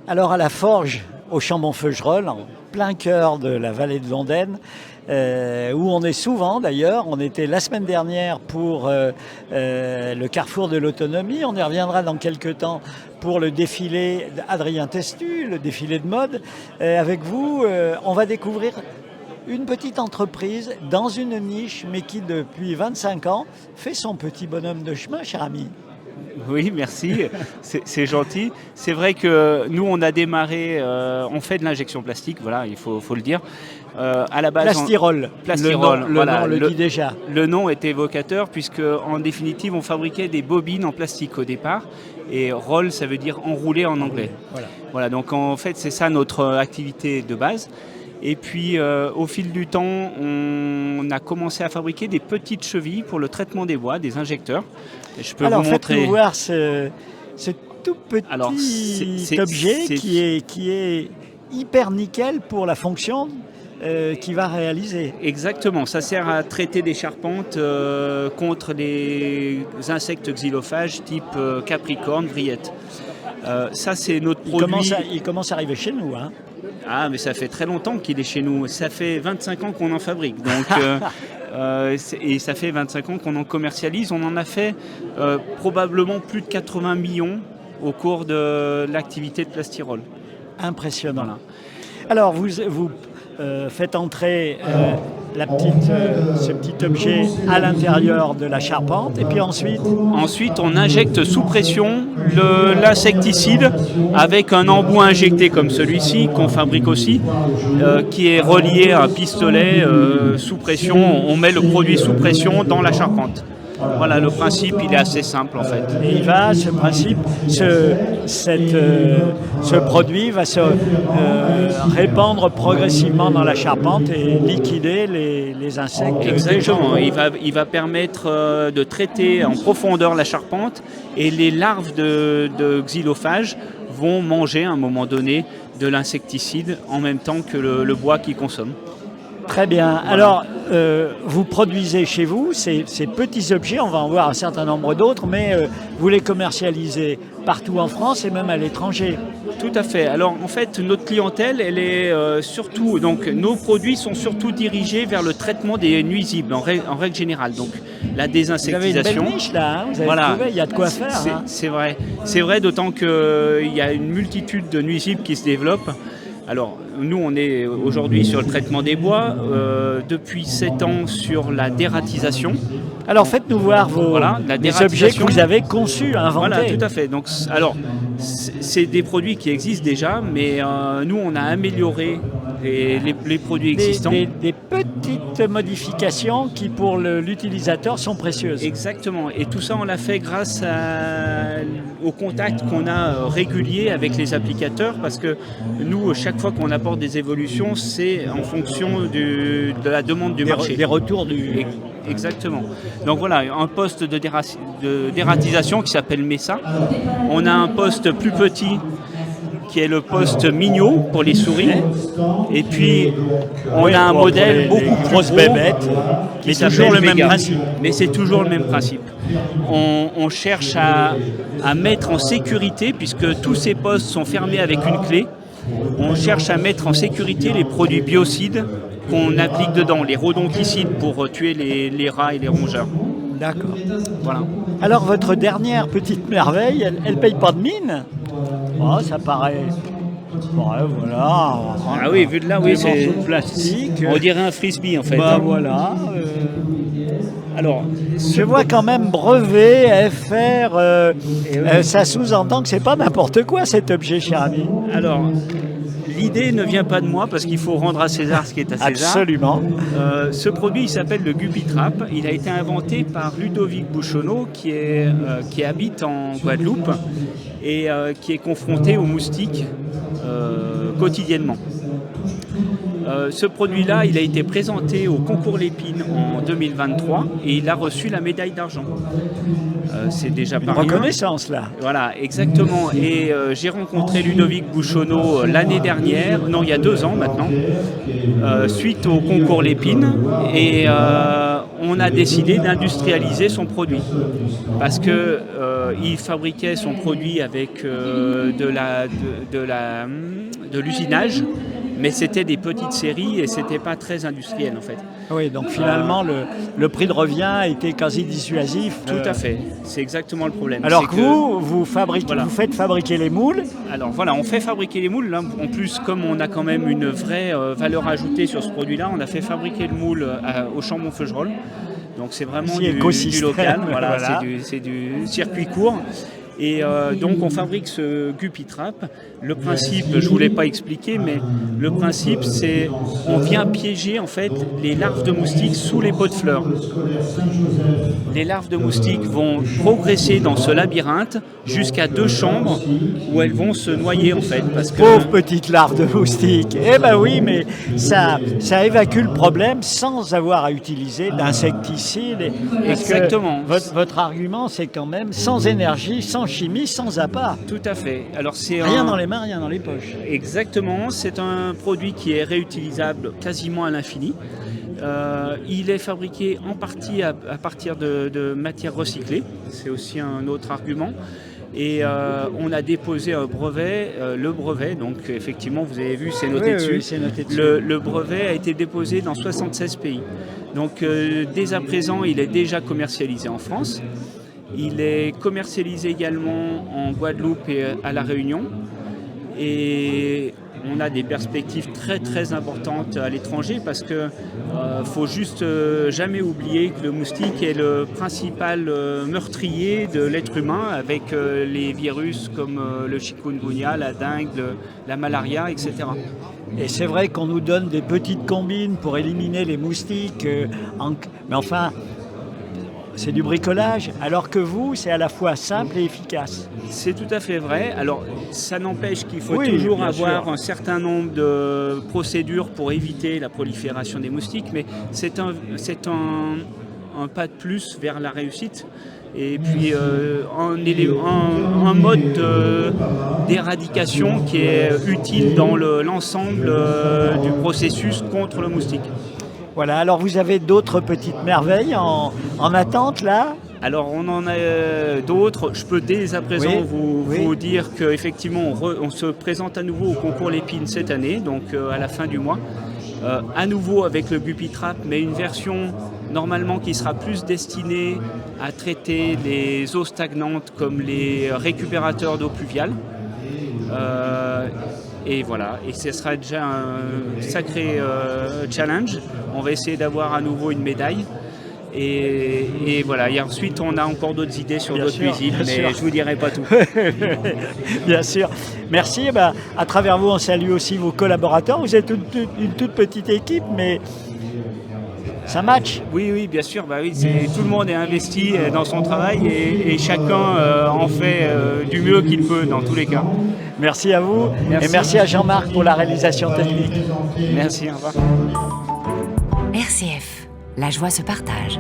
Alors à la forge, au Chambon-Feugerolles, en plein cœur de la vallée de Londaine, où on est souvent d'ailleurs. On était la semaine dernière pour le carrefour de l'autonomie. On y reviendra dans quelques temps pour le défilé d'Adrien Testu, le défilé de mode. Avec vous, on va découvrir une petite entreprise dans une niche, mais qui depuis 25 ans fait son petit bonhomme de chemin, cher ami. Oui, merci, c'est gentil. C'est vrai que nous, on a démarré, on fait de l'injection plastique, voilà, il faut le dire. À la base, Plastirol, Plastirol, le nom le dit déjà. Le nom est évocateur puisque, en définitive, on fabriquait des bobines en plastique au départ. Et roll, ça veut dire enroulé en anglais. Voilà, donc en fait, c'est ça notre activité de base. Et puis, au fil du temps, on a commencé à fabriquer des petites chevilles pour le traitement des bois, des injecteurs. Et je peux Alors, vous montrer. faites-nous voir ce tout petit objet qui est hyper nickel pour la fonction qu'il va réaliser. Exactement, ça sert à traiter des charpentes contre les insectes xylophages type capricorne, vrillette. Ça, c'est notre produit. Il commence à arriver chez nous, hein. Ah, mais ça fait très longtemps qu'il est chez nous. Ça fait 25 ans qu'on en fabrique. Donc, et ça fait 25 ans qu'on en commercialise. On en a fait probablement plus de 80 millions au cours de l'activité de Plastirol. Impressionnant. Voilà. Alors, vous faites entrer ce petit objet à l'intérieur de la charpente, et puis ensuite... Ensuite, on injecte sous pression l'insecticide avec un embout injecté comme celui-ci, qu'on fabrique aussi, qui est relié à un pistolet sous pression. On met le produit sous pression dans la charpente. Voilà, le principe, il est assez simple en fait. Et ce produit va se répandre progressivement dans la charpente et liquider les insectes. Exactement, il va permettre de traiter en profondeur la charpente, et les larves de xylophages vont manger à un moment donné de l'insecticide en même temps que le bois qu'ils consomment. Très bien. Alors, vous produisez chez vous ces petits objets, on va en voir un certain nombre d'autres, mais vous les commercialisez partout en France et même à l'étranger. Tout à fait. Alors, en fait, notre clientèle, elle est surtout... Donc, nos produits sont surtout dirigés vers le traitement des nuisibles, en règle générale. Donc, la désinsectisation. Vous avez une belle niche, là, hein, vous avez trouvé, il y a de quoi faire. C'est vrai. C'est vrai, d'autant qu'il y a une multitude de nuisibles qui se développent. Alors, nous, on est aujourd'hui sur le traitement des bois, depuis 7 ans sur la dératisation. Alors, faites-nous voir les objets que vous avez conçus, inventés. Voilà, tout à fait. Donc, alors, c'est des produits qui existent déjà, mais nous, on a amélioré les produits existants. Des petites modifications qui, pour l'utilisateur, sont précieuses. Exactement. Et tout ça, on l'a fait grâce au contact qu'on a régulier avec les applicateurs, parce que nous, chaque fois qu'on apporte des évolutions, c'est en fonction de la demande du marché. Des retours du... Exactement. Donc voilà, un poste de dératisation qui s'appelle Messa. On a un poste plus petit qui est le poste Mignot pour les souris. Et puis, on a un modèle beaucoup plus gros, bébête, qui s'appelle le même principe. Mais c'est toujours le même principe. On cherche à mettre en sécurité, puisque tous ces postes sont fermés avec une clé, on cherche à mettre en sécurité les produits biocides qu'on applique dedans, les rodonticides pour tuer les rats et les rongeurs. D'accord. Voilà. Alors, votre dernière petite merveille, elle paye pas de mine? Oh, ça paraît... Ouais, voilà. Ah oui, vu de là, oui, c'est plastique. On dirait un frisbee en fait. Bah voilà. Alors, je vois quand même brevet, FR. Ça sous-entend que c'est pas n'importe quoi cet objet, cher ami. Alors, l'idée ne vient pas de moi parce qu'il faut rendre à César ce qui est à César. Absolument. Ce produit, il s'appelle le Guppy Trap. Il a été inventé par Ludovic Bouchonneau qui habite en Guadeloupe et qui est confronté aux moustiques quotidiennement. Ce produit-là, il a été présenté au concours Lépine en 2023 et il a reçu la médaille d'argent. C'est déjà pas rien. Reconnaissance, là. Voilà, exactement. Et j'ai rencontré Ludovic Bouchonneau l'année dernière, non, il y a 2 ans maintenant, suite au concours Lépine. Et on a décidé d'industrialiser son produit parce que il fabriquait son produit avec de l'usinage, mais c'était des petites séries et c'était pas très industriel en fait. Oui, donc finalement le prix de revient était quasi dissuasif. Tout à fait, c'est exactement le problème. Alors que vous faites fabriquer les moules. Alors voilà, on fait fabriquer les moules. Là, en plus, comme on a quand même une vraie valeur ajoutée sur ce produit-là, on a fait fabriquer le moule au Chambon-Feugerolles. Donc c'est vraiment du local, voilà. C'est du circuit court. Et donc on fabrique ce Guppy Trap. Le principe, je ne vous l'ai pas expliqué, mais le principe c'est on vient piéger en fait les larves de moustiques sous les pots de fleurs. Les larves de moustiques vont progresser dans ce labyrinthe jusqu'à 2 chambres où elles vont se noyer en fait. Parce que... Pauvres petites larves de moustiques. Eh ben oui, mais ça évacue le problème sans avoir à utiliser d'insecticides. Exactement. Votre argument c'est quand même sans énergie, sans chimie, sans appât. Tout à fait. Alors c'est rien dans les mains, rien dans les poches. Exactement. C'est un produit qui est réutilisable quasiment à l'infini. Il est fabriqué en partie à partir de matières recyclées. C'est aussi un autre argument. Et on a déposé un brevet, le brevet, donc effectivement vous avez vu c'est noté dessus. Oui, c'est noté dessus. Le brevet a été déposé dans 76 pays. Donc dès à présent il est déjà commercialisé en France. Il est commercialisé également en Guadeloupe et à La Réunion. Et on a des perspectives très très importantes à l'étranger parce que faut juste jamais oublier que le moustique est le principal meurtrier de l'être humain avec les virus comme le chikungunya, la dengue, la malaria, etc. Et c'est vrai qu'on nous donne des petites combines pour éliminer les moustiques, mais enfin... C'est du bricolage, alors que vous, c'est à la fois simple et efficace. C'est tout à fait vrai. Alors, ça n'empêche qu'il faut toujours avoir un certain nombre de procédures pour éviter la prolifération des moustiques, mais c'est un pas de plus vers la réussite. Et puis, un mode d'éradication qui est utile dans l'ensemble du processus contre le moustique. Voilà, alors vous avez d'autres petites merveilles en attente là ? Alors on en a d'autres. Je peux dès à présent vous dire qu'effectivement on se présente à nouveau au concours Lépine cette année, donc à la fin du mois. À nouveau avec le Guppy Trap, mais une version normalement qui sera plus destinée à traiter les eaux stagnantes comme les récupérateurs d'eau pluviale. Et voilà, et ce sera déjà un sacré challenge. On va essayer d'avoir à nouveau une médaille. Et voilà, et ensuite on a encore d'autres idées sur d'autres cuisines, mais je ne vous dirai pas tout. Bien sûr. Merci. À travers vous, on salue aussi vos collaborateurs. Vous êtes une toute petite équipe, mais ça match. Oui, bien sûr. Tout le monde est investi dans son travail et chacun en fait du mieux qu'il peut dans tous les cas. Merci à vous et merci à Jean-Marc pour la réalisation technique. Merci, au revoir. RCF, la joie se partage.